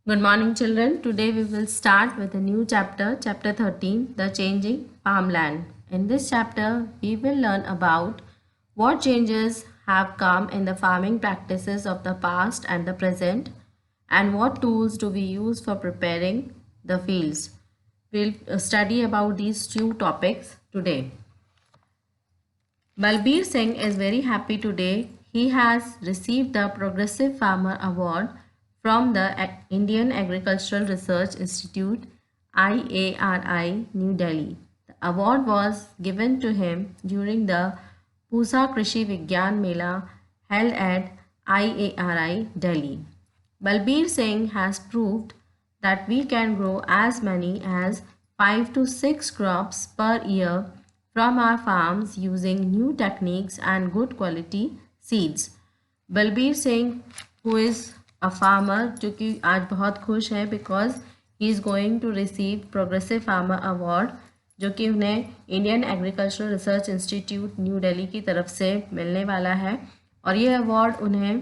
Good morning, children. Today we will start with a new chapter, chapter 13, The Changing Farmland. In this chapter, we will learn about what changes have come in the farming practices of the past and the present, and what tools do we use for preparing the fields. We'll study about these two topics today. Balbir Singh is very happy today. He has received the Progressive Farmer Award from the Indian Agricultural Research Institute IARI, New Delhi. The award was given to him during the Pusa Krishi Vigyan Mela held at IARI, Delhi. Balbir Singh has proved that we can grow as many as 5 to 6 crops per year from our farms using new techniques and good quality seeds. Balbir Singh who is a farmer जो कि आज बहुत खुश है because he is going to receive Progressive Farmer Award जो कि उन्हें Indian agricultural research institute new Delhi की तरफ से मिलने वाला है और ये अवार्ड उन्हें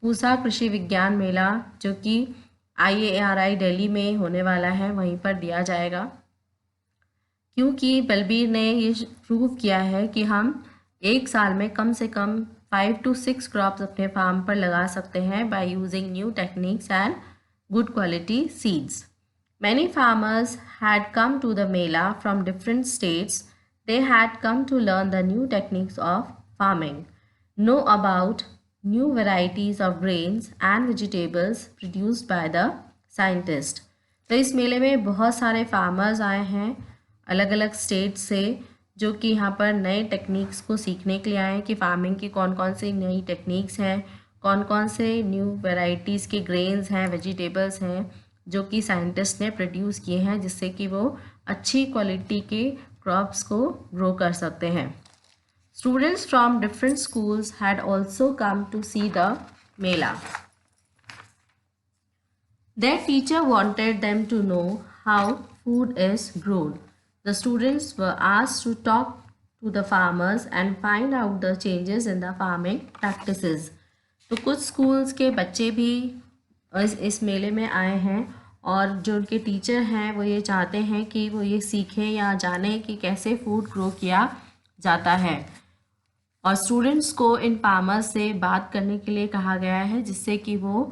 पूसा कृषि विज्ञान मेला जो कि IARI दिल्ली में होने वाला है वहीं पर दिया जाएगा क्योंकि बलबीर ने ये प्रूव किया है कि हम एक साल में कम से कम 5 to 6 क्रॉप्स अपने फार्म पर लगा सकते हैं by using new techniques and good quality seeds. Many farmers had come to the Mela from different states. They had come to learn the new techniques of farming, know about new varieties of grains and vegetables produced by the scientist. तो इस मेले में बहुत सारे farmers आए हैं अलग अलग स्टेट से जो कि यहाँ पर नए टेक्निक्स को सीखने के लिए आए हैं कि फार्मिंग की कौन कौन सी नई टेक्निक्स हैं, कौन कौन से न्यू वैरायटीज़ के ग्रेन्स हैं, वेजिटेबल्स हैं जो कि साइंटिस्ट ने प्रोड्यूस किए हैं जिससे कि वो अच्छी क्वालिटी के क्रॉप्स को ग्रो कर सकते हैं. Students from different schools had also come to see the mela. Their teacher wanted them to know how food is grown. The students were asked to talk to the farmers and find out the changes in the farming practices. तो कुछ schools के बच्चे भी इस मेले में आए हैं और जो उनके टीचर हैं वो ये चाहते हैं कि वो ये सीखें या जानें कि कैसे फूड ग्रो किया जाता है और स्टूडेंट्स को इन फार्मर्स से बात करने के लिए कहा गया है जिससे कि वो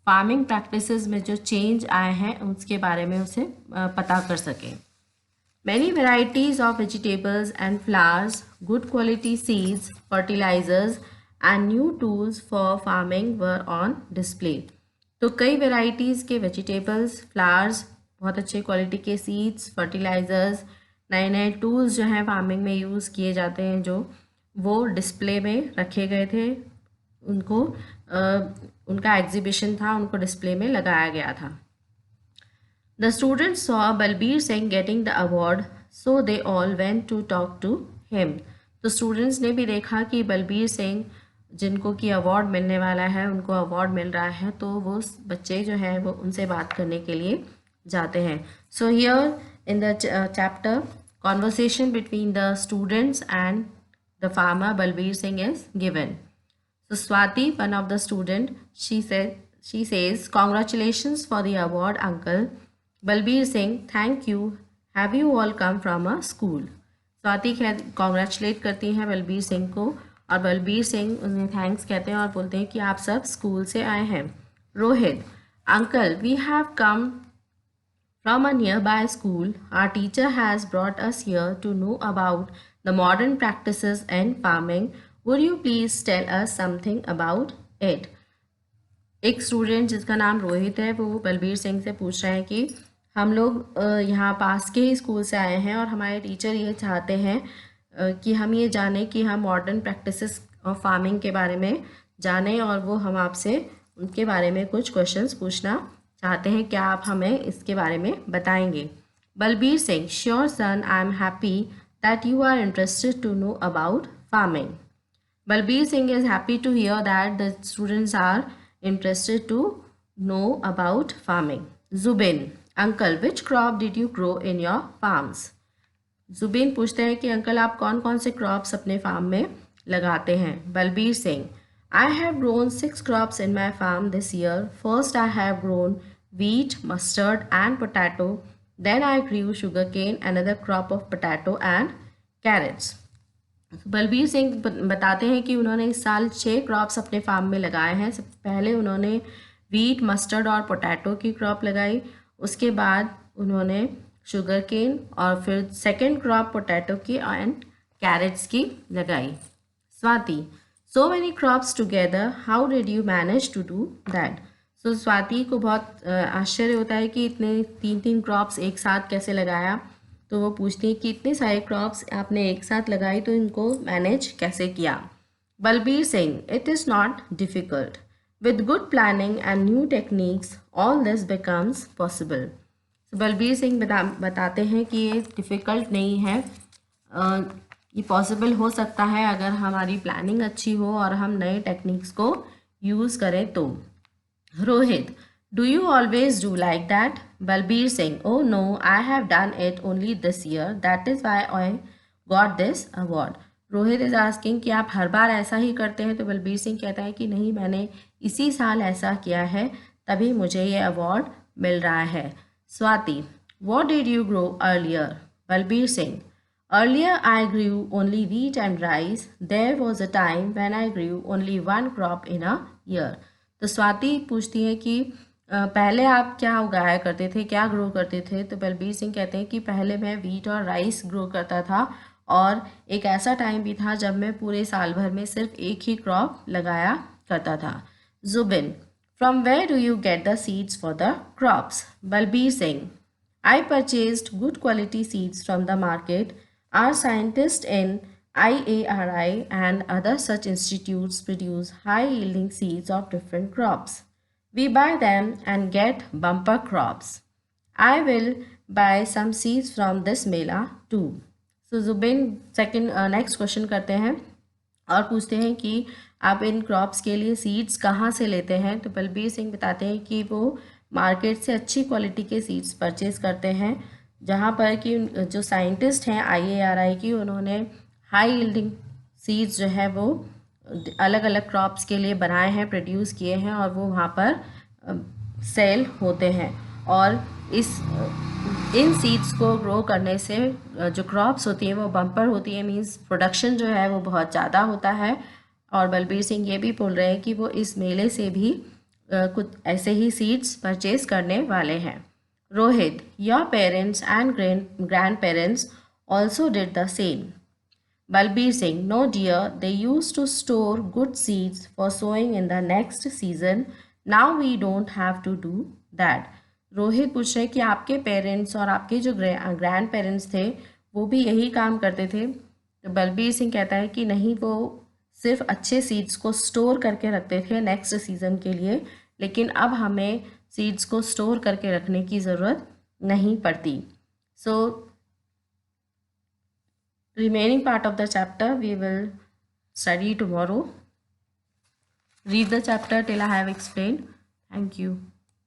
फार्मिंग प्रैक्टिसेस में जो चेंज आए हैं उसके बारे में उसे पता कर सकें. Many varieties of vegetables and flowers, good quality seeds, fertilizers and new tools for farming were on display. तो कई वेराइटीज़ के वेजिटेबल्स, फ्लावर्स, बहुत अच्छे क्वालिटी के सीड्स, फर्टिलाइज़र्स, नए नए टूल्स जो हैं फार्मिंग में यूज़ किए जाते हैं जो वो डिस्प्ले में रखे गए थे. उनको उनका एग्जीबिशन था, उनको डिस्प्ले में लगाया गया था. The students saw Balbir Singh getting the award, so they all went to talk to him. तो स्टूडेंट्स ने भी देखा कि बलबीर सिंह जिनको कि अवार्ड मिलने वाला है उनको अवार्ड मिल रहा है तो वो बच्चे जो हैं वो उनसे बात करने के लिए जाते हैं. So here in the chapter conversation between the students and the farmer Balbir Singh is given. So Swati, one of the student, she says, congratulations for the award, uncle. Balbir Singh, thank you. Have you all come from a school? Swati congratulate करती हैं बलबीर सिंह को और बलबीर सिंह उन्हें thanks कहते हैं और बोलते हैं कि आप सब स्कूल से आए हैं. Rohit, uncle, we have come from a nearby school. Our teacher has brought us here to know about the modern practices in farming. Would you please tell us something about it? एक student जिसका नाम रोहित है वो बलबीर सिंह से पूछ रहे हैं कि हम लोग यहाँ पास के ही स्कूल से आए हैं और हमारे टीचर ये चाहते हैं कि हम ये जानें कि हम मॉडर्न प्रैक्टिसेस ऑफ फार्मिंग के बारे में जानें और वो हम आपसे उनके बारे में कुछ क्वेश्चंस पूछना चाहते हैं. क्या आप हमें इसके बारे में बताएंगे? Balbir Singh, sure son, I am happy that you are interested to know about farming. Balbir Singh is happy to hear that the students are interested to know about farming. Zubin, uncle, which crop did you grow in your farms? Zubin पूछते हैं कि uncle आप कौन कौन से crops अपने farm में लगाते हैं. Balbir Singh, I have grown 6 crops in my farm this year. First, I have grown wheat, mustard and potato. Then I grew sugarcane, another crop of potato and carrots. Balbir Singh बताते हैं कि उन्होंने इस साल 6 क्रॉप्स अपने फार्म में लगाए हैं। सबसे पहले उन्होंने वीट, मस्टर्ड और पोटैटो की क्रॉप लगाई, उसके बाद उन्होंने शुगर केन और फिर सेकेंड क्रॉप पोटैटो की एंड कैरेट्स की लगाई। Swati, so many crops together, how did you manage to do that? So Swati को बहुत आश्चर्य होता है कि इतने 3 क्रॉप्स एक साथ कैसे लगाया। तो वो पूछती है कि इतने सारे क्रॉप्स आपने एक साथ लगाई तो इनको मैनेज कैसे किया। Balbir Singh, it is not difficult, with good planning and new techniques all this becomes possible. Balbir Singh बताते हैं कि ये डिफ़िकल्ट नहीं है, ये पॉसिबल हो सकता है अगर हमारी प्लानिंग अच्छी हो और हम नए टेक्निक्स को यूज़ करें तो। Rohit, do you always do like that? Balbir Singh, oh no, I have done it only this year. That is why I got this award. Rohit is asking कि आप हर बार ऐसा ही करते हैं, तो बलबीर सिंह कहता है कि नहीं, मैंने इसी साल ऐसा किया है तभी मुझे ये अवार्ड मिल रहा है। Swati, what did you grow earlier? Balbir Singh, earlier I grew only wheat and rice. There was a time when I grew only one crop in a year. तो स्वाति पूछती है कि पहले आप क्या उगाया करते थे, क्या ग्रो करते थे? तो बलबीर सिंह कहते हैं कि पहले मैं वीट और राइस ग्रो करता था और एक ऐसा टाइम भी था जब मैं पूरे साल भर में सिर्फ एक ही क्रॉप लगाया करता था। Zubin, from where do you get the seeds for the crops? Balbir Singh, I purchased good quality seeds from the market. Our scientists in IARI and other such institutes produce high yielding seeds of different crops. We buy them and get bumper crops. I will buy some seeds from this mela too. So Zubin next question करते हैं और पूछते हैं कि आप इन crops के लिए seeds कहाँ से लेते हैं? तो बलबीर सिंह बताते हैं कि वो मार्केट से अच्छी क्वालिटी के सीड्स परचेज़ करते हैं, जहाँ पर कि जो साइंटिस्ट हैं IARI की, उन्होंने हाई यील्डिंग सीड्स जो है वो अलग अलग क्रॉप्स के लिए बनाए हैं, प्रोड्यूस किए हैं और वो वहाँ पर सेल होते हैं। और इन सीड्स को ग्रो करने से जो क्रॉप्स होती हैं वो बम्पर होती है, मींस प्रोडक्शन जो है वो बहुत ज़्यादा होता है। और बलबीर सिंह ये भी बोल रहे हैं कि वो इस मेले से भी कुछ ऐसे ही सीड्स परचेज करने वाले हैं। Rohit, your parents and grand parents also did the same. Balbir Singh, no dear, they used to store good seeds for sowing in the next season. Now we don't have to do that. Rohit पूछ रहे कि आपके parents और आपके जो grand parents थे वो भी यही काम करते थे? तो बलबीर सिंह कहता है कि नहीं, वो सिर्फ अच्छे सीड्स को स्टोर करके रखते थे नेक्स्ट सीज़न के लिए, लेकिन अब हमें सीड्स को स्टोर करके रखने की ज़रूरत नहीं पड़ती। सो remaining part of the chapter we will study tomorrow. Read the chapter till I have explained. Thank you.